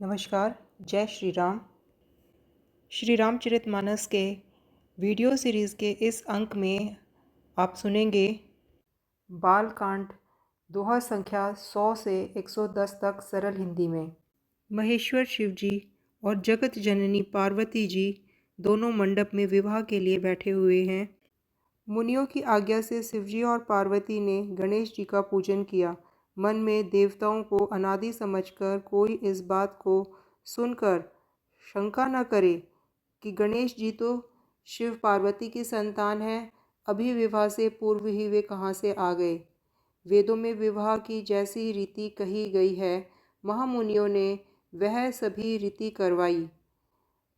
नमस्कार। जय श्री राम। श्री रामचरितमानस के वीडियो सीरीज़ के इस अंक में आप सुनेंगे बालकांड दोहा संख्या 100 से 110 तक सरल हिंदी में। महेश्वर शिव जी और जगत जननी पार्वती जी दोनों मंडप में विवाह के लिए बैठे हुए हैं। मुनियों की आज्ञा से शिवजी और पार्वती ने गणेश जी का पूजन किया। मन में देवताओं को अनादि समझकर कोई इस बात को सुनकर शंका न करे कि गणेश जी तो शिव पार्वती की संतान हैं, अभी विवाह से पूर्व ही वे कहाँ से आ गए। वेदों में विवाह की जैसी रीति कही गई है, महामुनियों ने वह सभी रीति करवाई।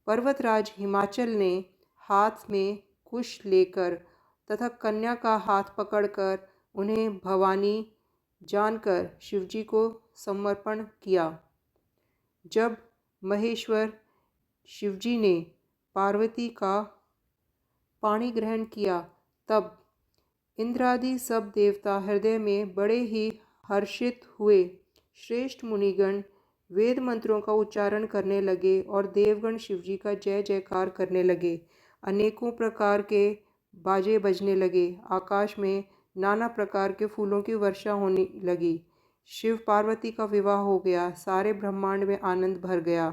पर्वतराज हिमाचल ने हाथ में कुश लेकर तथा कन्या का हाथ पकड़कर उन्हें भवानी जानकर शिवजी को समर्पण किया। जब महेश्वर शिवजी ने पार्वती का पाणी ग्रहण किया, तब इंद्रादि सब देवता हृदय में बड़े ही हर्षित हुए। श्रेष्ठ मुनिगण वेद मंत्रों का उच्चारण करने लगे और देवगण शिवजी का जय जयकार करने लगे। अनेकों प्रकार के बाजे बजने लगे। आकाश में नाना प्रकार के फूलों की वर्षा होने लगी। शिव पार्वती का विवाह हो गया। सारे ब्रह्मांड में आनंद भर गया।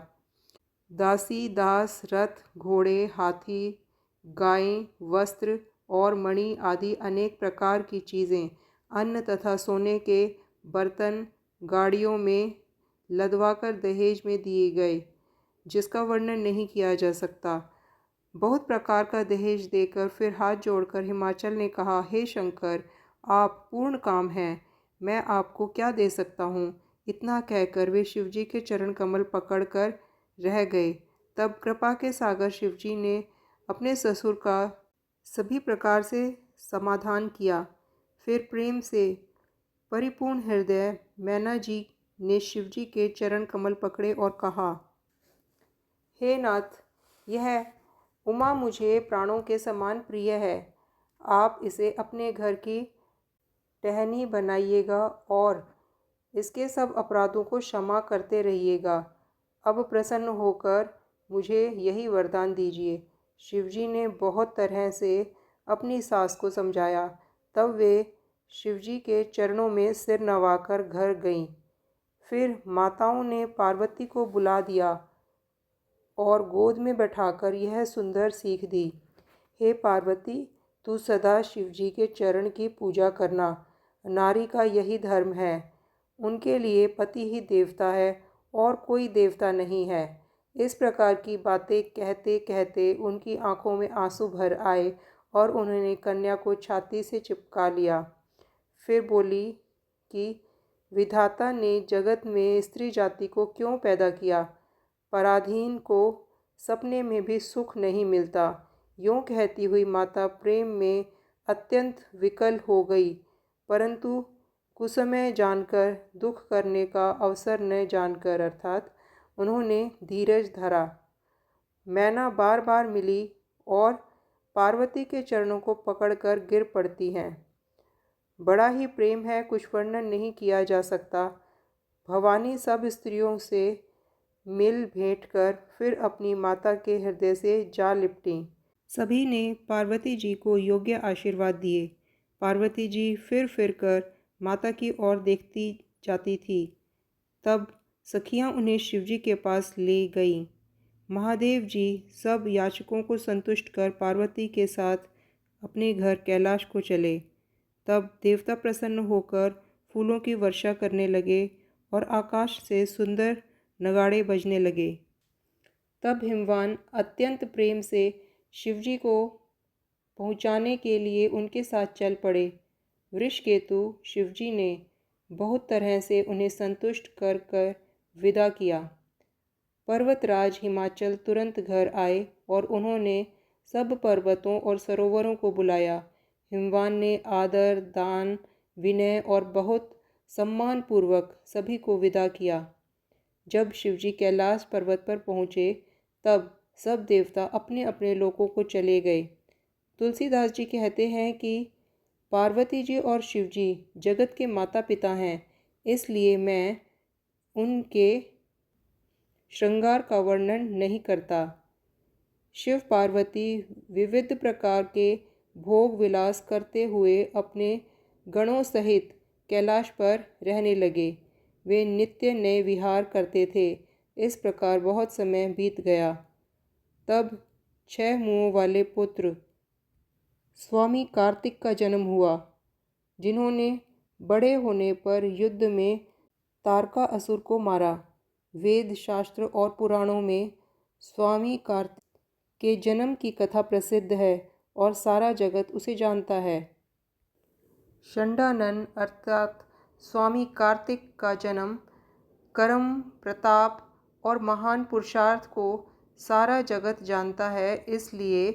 दासी दास, रथ, घोड़े, हाथी, गायें, वस्त्र और मणि आदि अनेक प्रकार की चीज़ें, अन्न तथा सोने के बर्तन गाड़ियों में लदवाकर दहेज में दिए गए, जिसका वर्णन नहीं किया जा सकता। बहुत प्रकार का दहेज देकर फिर हाथ जोड़कर हिमाचल ने कहा, हे शंकर, आप पूर्ण काम हैं, मैं आपको क्या दे सकता हूँ। इतना कहकर वे शिवजी के चरण कमल पकड़कर रह गए। तब कृपा के सागर शिवजी ने अपने ससुर का सभी प्रकार से समाधान किया। फिर प्रेम से परिपूर्ण हृदय मैना जी ने शिवजी के चरण कमल पकड़े और कहा, हे नाथ, यह उमा मुझे प्राणों के समान प्रिय है। आप इसे अपने घर की टहनी बनाइएगा और इसके सब अपराधों को क्षमा करते रहिएगा। अब प्रसन्न होकर मुझे यही वरदान दीजिए। शिवजी ने बहुत तरह से अपनी सास को समझाया। तब वे शिवजी के चरणों में सिर नवाकर घर गईं। फिर माताओं ने पार्वती को बुला दिया और गोद में बैठाकर यह सुंदर सीख दी, हे पार्वती, तू सदा शिवजी के चरण की पूजा करना। नारी का यही धर्म है। उनके लिए पति ही देवता है और कोई देवता नहीं है। इस प्रकार की बातें कहते कहते उनकी आंखों में आंसू भर आए और उन्होंने कन्या को छाती से चिपका लिया। फिर बोली कि विधाता ने जगत में स्त्री जाति को क्यों पैदा किया। पराधीन को सपने में भी सुख नहीं मिलता। यूँ कहती हुई माता प्रेम में अत्यंत विकल हो गई, परंतु कुसमय जानकर, दुख करने का अवसर न जानकर, अर्थात उन्होंने धीरज धरा। मैना बार बार मिली और पार्वती के चरणों को पकड़कर गिर पड़ती हैं। बड़ा ही प्रेम है, कुछ वर्णन नहीं किया जा सकता। भवानी सब स्त्रियों से मिल भेंट कर फिर अपनी माता के हृदय से जा लिपटीं। सभी ने पार्वती जी को योग्य आशीर्वाद दिए। पार्वती जी फिर कर माता की ओर देखती जाती थी। तब सखियां उन्हें शिवजी के पास ले गईं। महादेव जी सब याचकों को संतुष्ट कर पार्वती के साथ अपने घर कैलाश को चले। तब देवता प्रसन्न होकर फूलों की वर्षा करने लगे और आकाश से सुंदर नगाड़े बजने लगे। तब हिमवान अत्यंत प्रेम से शिवजी को पहुँचाने के लिए उनके साथ चल पड़े। वृषकेतु शिवजी ने बहुत तरह से उन्हें संतुष्ट कर कर विदा किया। पर्वतराज हिमाचल तुरंत घर आए और उन्होंने सब पर्वतों और सरोवरों को बुलाया। हिमवान ने आदर, दान, विनय और बहुत सम्मानपूर्वक सभी को विदा किया। जब शिवजी कैलाश पर्वत पर पहुँचे, तब सब देवता अपने अपने लोकों को चले गए। तुलसीदास जी कहते हैं कि पार्वती जी और शिवजी जगत के माता पिता हैं, इसलिए मैं उनके श्रृंगार का वर्णन नहीं करता। शिव पार्वती विविध प्रकार के भोग विलास करते हुए अपने गणों सहित कैलाश पर रहने लगे। वे नित्य नए विहार करते थे। इस प्रकार बहुत समय बीत गया। तब 6 मुँहों वाले पुत्र स्वामी कार्तिक का जन्म हुआ, जिन्होंने बड़े होने पर युद्ध में तारका असुर को मारा। वेद शास्त्र और पुराणों में स्वामी कार्तिक के जन्म की कथा प्रसिद्ध है और सारा जगत उसे जानता है। षंडानन अर्थात स्वामी कार्तिक का जन्म कर्म, प्रताप और महान पुरुषार्थ को सारा जगत जानता है। इसलिए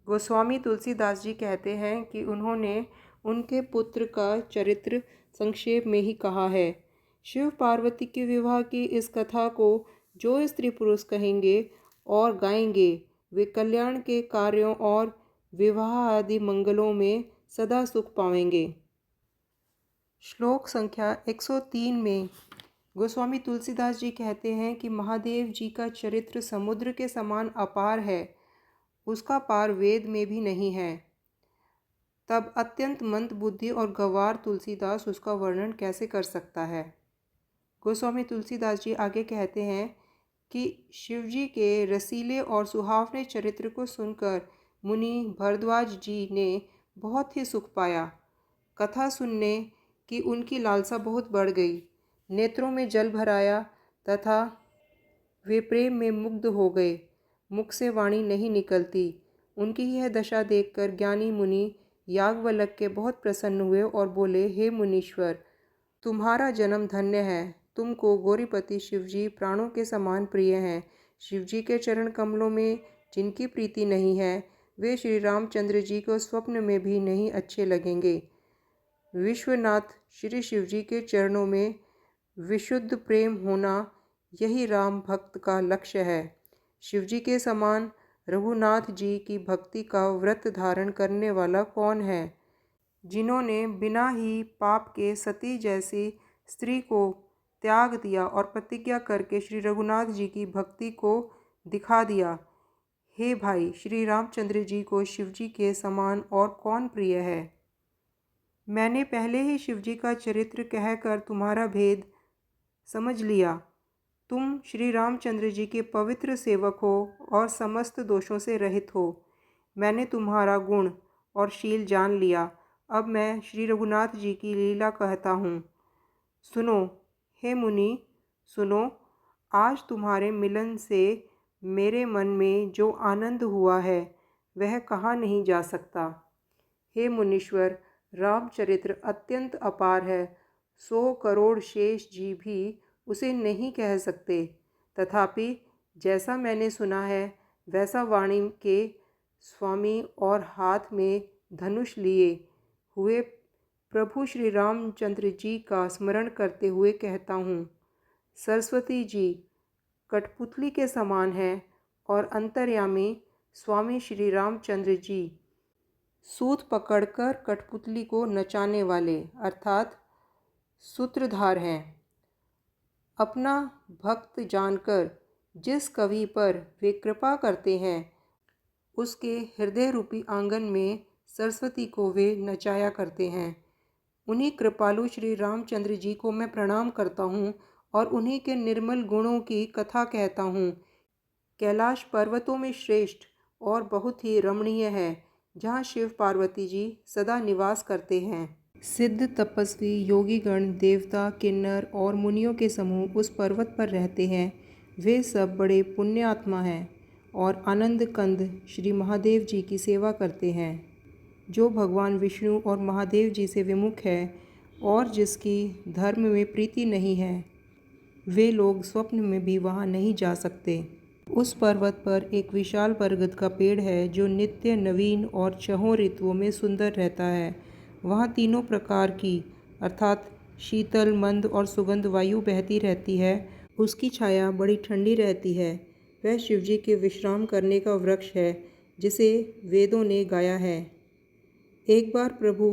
गोस्वामी तुलसीदास जी कहते हैं कि उन्होंने उनके पुत्र का चरित्र संक्षेप में ही कहा है। शिव पार्वती के विवाह की इस कथा को जो स्त्री पुरुष कहेंगे और गाएंगे, वे कल्याण के कार्यों और विवाह आदि मंगलों में सदा सुख पाएंगे। श्लोक संख्या 103 में गोस्वामी तुलसीदास जी कहते हैं कि महादेव जी का चरित्र समुद्र के समान अपार है, उसका पार वेद में भी नहीं है। तब अत्यंत मंद बुद्धि और गंवार तुलसीदास उसका वर्णन कैसे कर सकता है। गोस्वामी तुलसीदास जी आगे कहते हैं कि शिवजी के रसीले और सुहावने चरित्र को सुनकर मुनि भरद्वाज जी ने बहुत ही सुख पाया। कथा सुनने की उनकी लालसा बहुत बढ़ गई। नेत्रों में जल भर आया तथा वे प्रेम में मुग्ध हो गए। मुख से वाणी नहीं निकलती। उनकी यह दशा देखकर ज्ञानी मुनि याज्ञवल्क्य के बहुत प्रसन्न हुए और बोले, हे मुनीश्वर, तुम्हारा जन्म धन्य है। तुमको गौरीपति शिवजी प्राणों के समान प्रिय हैं। शिवजी के चरण कमलों में जिनकी प्रीति नहीं है, वे श्री रामचंद्र जी को स्वप्न में भी नहीं अच्छे लगेंगे। विश्वनाथ श्री शिवजी के चरणों में विशुद्ध प्रेम होना, यही राम भक्त का लक्ष्य है। शिवजी के समान रघुनाथ जी की भक्ति का व्रत धारण करने वाला कौन है, जिन्होंने बिना ही पाप के सती जैसी स्त्री को त्याग दिया और प्रतिज्ञा करके श्री रघुनाथ जी की भक्ति को दिखा दिया। हे भाई, श्री रामचंद्र जी को शिवजी के समान और कौन प्रिय है। मैंने पहले ही शिवजी का चरित्र कहकर तुम्हारा भेद समझ लिया। तुम श्री रामचंद्र जी के पवित्र सेवक हो और समस्त दोषों से रहित हो। मैंने तुम्हारा गुण और शील जान लिया। अब मैं श्री रघुनाथ जी की लीला कहता हूँ। सुनो हे मुनि, सुनो। आज तुम्हारे मिलन से मेरे मन में जो आनंद हुआ है, वह कहा नहीं जा सकता। हे मुनीश्वर, रामचरित्र अत्यंत अपार है। 100 करोड़ शेष जी भी उसे नहीं कह सकते। तथापि जैसा मैंने सुना है, वैसा वाणी के स्वामी और हाथ में धनुष लिए हुए प्रभु श्री रामचंद्र जी का स्मरण करते हुए कहता हूँ। सरस्वती जी कठपुतली के समान है और अंतर्यामी स्वामी श्री रामचंद्र जी सूत पकड़कर कठपुतली को नचाने वाले अर्थात सूत्रधार हैं। अपना भक्त जानकर जिस कवि पर वे कृपा करते हैं, उसके हृदय रूपी आंगन में सरस्वती को वे नचाया करते हैं। उन्हीं कृपालु श्री रामचंद्र जी को मैं प्रणाम करता हूँ और उन्हीं के निर्मल गुणों की कथा कहता हूँ। कैलाश पर्वतों में श्रेष्ठ और बहुत ही रमणीय है, जहाँ शिव पार्वती जी सदा निवास करते हैं। सिद्ध तपस्वी योगीगण, देवता, किन्नर और मुनियों के समूह उस पर्वत पर रहते हैं। वे सब बड़े पुण्यात्मा हैं और आनंद कंद श्री महादेव जी की सेवा करते हैं। जो भगवान विष्णु और महादेव जी से विमुख है और जिसकी धर्म में प्रीति नहीं है, वे लोग स्वप्न में भी वहाँ नहीं जा सकते। उस पर्वत पर एक विशाल बरगद का पेड़ है, जो नित्य नवीन और छहों ऋतुओं में सुंदर रहता है। वहाँ तीनों प्रकार की अर्थात शीतल, मंद और सुगंध वायु बहती रहती है। उसकी छाया बड़ी ठंडी रहती है। वह शिवजी के विश्राम करने का वृक्ष है, जिसे वेदों ने गाया है। एक बार प्रभु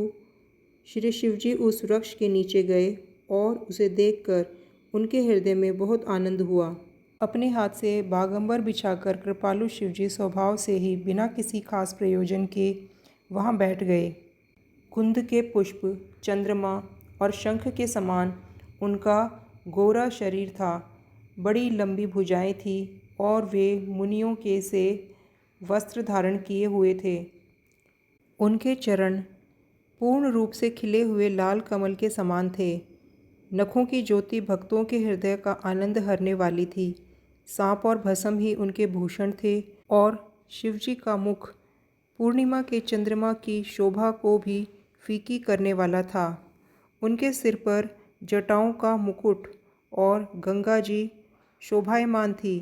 श्री शिवजी उस वृक्ष के नीचे गए और उसे देखकर उनके हृदय में बहुत आनंद हुआ। अपने हाथ से बागंबर बिछाकर कृपालु शिवजी स्वभाव से ही बिना किसी खास प्रयोजन के वहाँ बैठ गए। कुंद के पुष्प, चंद्रमा और शंख के समान उनका गोरा शरीर था। बड़ी लंबी भुजाएं थीं और वे मुनियों के से वस्त्र धारण किए हुए थे। उनके चरण पूर्ण रूप से खिले हुए लाल कमल के समान थे। नखों की ज्योति भक्तों के हृदय का आनंद हरने वाली थी। सांप और भस्म ही उनके भूषण थे और शिवजी का मुख पूर्णिमा के चंद्रमा की शोभा को भी फीकी करने वाला था। उनके सिर पर जटाओं का मुकुट और गंगा जी शोभायमान थी।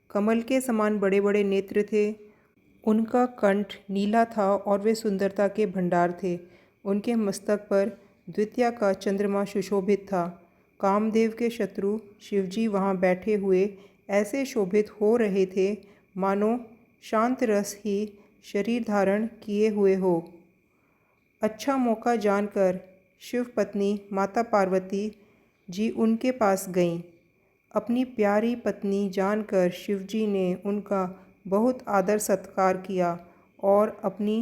कमल के समान बड़े बड़े नेत्र थे। उनका कंठ नीला था और वे सुंदरता के भंडार थे। उनके मस्तक पर द्वितीया का चंद्रमा सुशोभित था। कामदेव के शत्रु शिवजी वहाँ बैठे हुए ऐसे शोभित हो रहे थे मानो शांत रस ही शरीर धारण किए हुए हो। अच्छा मौका जानकर शिव पत्नी माता पार्वती जी उनके पास गईं। अपनी प्यारी पत्नी जानकर शिवजी ने उनका बहुत आदर सत्कार किया और अपनी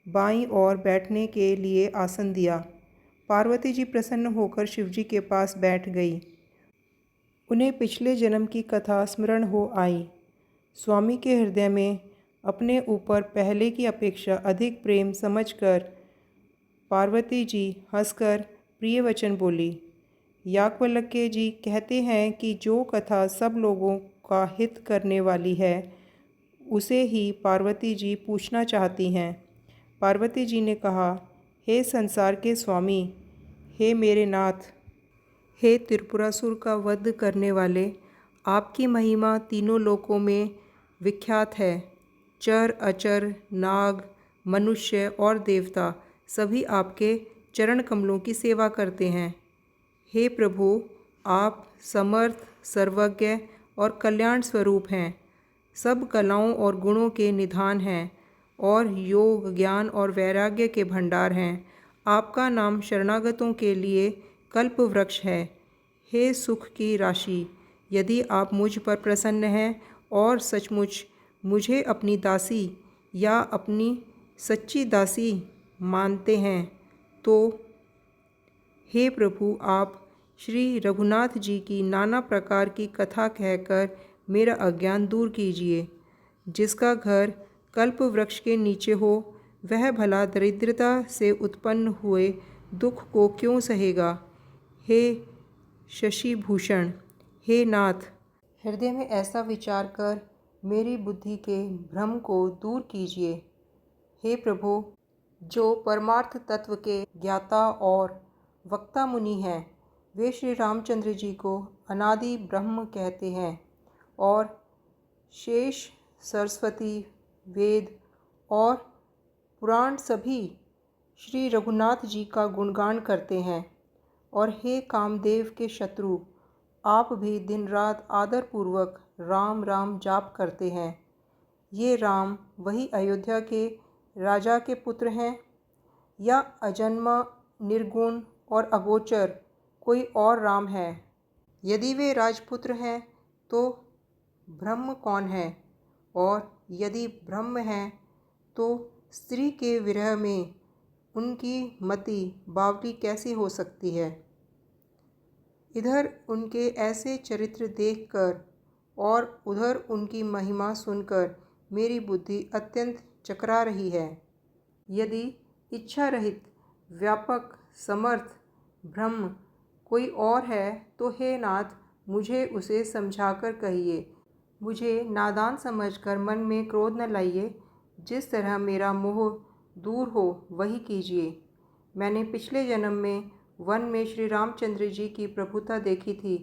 बाईं ओर बैठने के लिए आसन दिया। पार्वती जी प्रसन्न होकर शिवजी के पास बैठ गई। उन्हें पिछले जन्म की कथा स्मरण हो आई। स्वामी के हृदय में अपने ऊपर पहले की अपेक्षा अधिक प्रेम समझकर पार्वती जी हंसकर प्रिय वचन बोली। याज्ञवल्क्य जी कहते हैं कि जो कथा सब लोगों का हित करने वाली है उसे ही पार्वती जी पूछना चाहती हैं। पार्वती जी ने कहा, हे संसार के स्वामी, हे मेरे नाथ, हे त्रिपुरासुर का वध करने वाले, आपकी महिमा तीनों लोकों में विख्यात है। चर अचर, नाग, मनुष्य और देवता सभी आपके चरण कमलों की सेवा करते हैं। हे प्रभु, आप समर्थ, सर्वज्ञ और कल्याण स्वरूप हैं। सब कलाओं और गुणों के निधान हैं और योग, ज्ञान और वैराग्य के भंडार हैं। आपका नाम शरणागतों के लिए कल्प वृक्ष है। हे सुख की राशि, यदि आप मुझ पर प्रसन्न हैं और सचमुच मुझे अपनी दासी या अपनी सच्ची दासी मानते हैं तो हे प्रभु, आप श्री रघुनाथ जी की नाना प्रकार की कथा कहकर मेरा अज्ञान दूर कीजिए। जिसका घर कल्प वृक्ष के नीचे हो वह भला दरिद्रता से उत्पन्न हुए दुख को क्यों सहेगा। हे शशिभूषण, हे नाथ, हृदय में ऐसा विचार कर मेरी बुद्धि के भ्रम को दूर कीजिए। हे प्रभु, जो परमार्थ तत्व के ज्ञाता और वक्ता मुनि हैं, वे श्री रामचंद्र जी को अनादि ब्रह्म कहते हैं और शेष, सरस्वती, वेद और पुराण सभी श्री रघुनाथ जी का गुणगान करते हैं। और हे कामदेव के शत्रु, आप भी दिन रात आदरपूर्वक राम राम जाप करते हैं। ये राम वही अयोध्या के राजा के पुत्र हैं या अजन्मा, निर्गुण और अगोचर कोई और राम है? यदि वे राजपुत्र हैं तो ब्रह्म कौन है? और यदि ब्रह्म हैं तो स्त्री के विरह में उनकी मति बावली कैसी हो सकती है? इधर उनके ऐसे चरित्र देखकर और उधर उनकी महिमा सुनकर मेरी बुद्धि अत्यंत चकरा रही है। यदि इच्छा रहित, व्यापक, समर्थ ब्रह्म कोई और है तो हे नाथ, मुझे उसे समझाकर कहिए। मुझे नादान समझकर मन में क्रोध न लाइए। जिस तरह मेरा मोह दूर हो वही कीजिए। मैंने पिछले जन्म में वन में श्री रामचंद्र जी की प्रभुता देखी थी,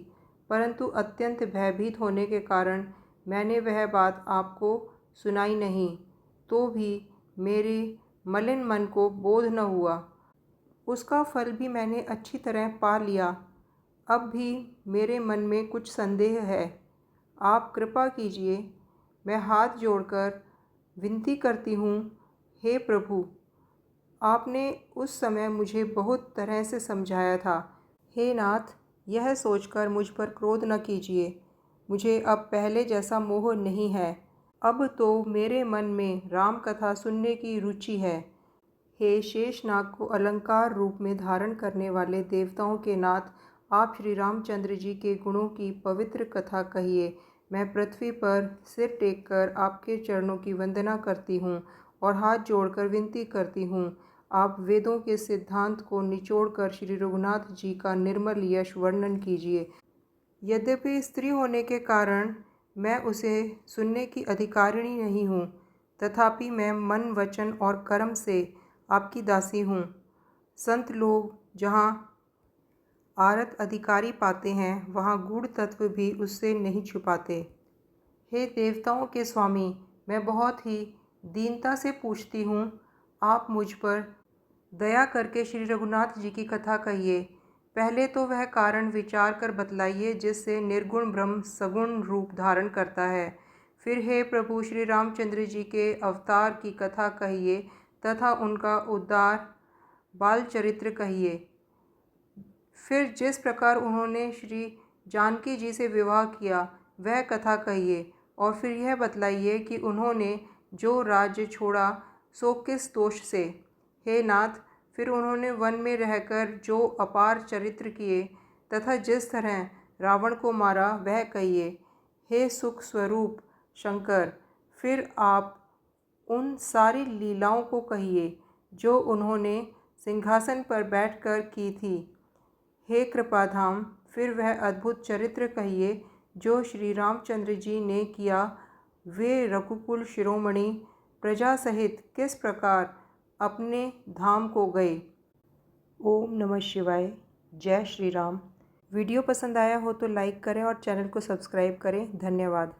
परंतु अत्यंत भयभीत होने के कारण मैंने वह बात आपको सुनाई नहीं। तो भी मेरे मलिन मन को बोध न हुआ। उसका फल भी मैंने अच्छी तरह पा लिया। अब भी मेरे मन में कुछ संदेह है। आप कृपा कीजिए। मैं हाथ जोड़कर विनती करती हूँ, हे प्रभु, आपने उस समय मुझे बहुत तरह से समझाया था। हे नाथ, यह सोचकर मुझ पर क्रोध न कीजिए। मुझे अब पहले जैसा मोह नहीं है। अब तो मेरे मन में राम कथा सुनने की रुचि है। हे शेषनाग को अलंकार रूप में धारण करने वाले देवताओं के नाथ, आप श्री रामचंद्र जी के गुणों की पवित्र कथा कहिए। मैं पृथ्वी पर सिर टेककर आपके चरणों की वंदना करती हूँ और हाथ जोड़कर विनती करती हूँ। आप वेदों के सिद्धांत को निचोड़कर श्री रघुनाथ जी का निर्मल यश वर्णन कीजिए। यद्यपि स्त्री होने के कारण मैं उसे सुनने की अधिकारिणी नहीं हूँ, तथापि मैं मन, वचन और कर्म से आपकी दासी हूँ। संत लोग जहाँ आरत अधिकारी पाते हैं, वहाँ गूढ़ तत्व भी उससे नहीं छुपाते। हे देवताओं के स्वामी, मैं बहुत ही दीनता से पूछती हूँ, आप मुझ पर दया करके श्री रघुनाथ जी की कथा कहिए। पहले तो वह कारण विचार कर बतलाइए जिससे निर्गुण ब्रह्म सगुण रूप धारण करता है। फिर हे प्रभु श्री रामचंद्र जी के अवतार की कथा कहिए तथा उनका उद्धार बाल चरित्र कहिए। फिर जिस प्रकार उन्होंने श्री जानकी जी से विवाह किया वह कथा कहिए और फिर यह बतलाइए कि उन्होंने जो राज्य छोड़ा सो किस दोष से। हे नाथ, फिर उन्होंने वन में रहकर जो अपार चरित्र किए तथा जिस तरह रावण को मारा वह कहिए। हे सुख स्वरूप शंकर, फिर आप उन सारी लीलाओं को कहिए जो उन्होंने सिंहासन पर बैठकर की थी। हे कृपाधाम, फिर वह अद्भुत चरित्र कहिए जो श्री रामचंद्र जी ने किया। वे रघुकुल शिरोमणि प्रजा सहित किस प्रकार अपने धाम को गए। ओम नमः शिवाय। जय श्री राम। वीडियो पसंद आया हो तो लाइक करें और चैनल को सब्सक्राइब करें। धन्यवाद।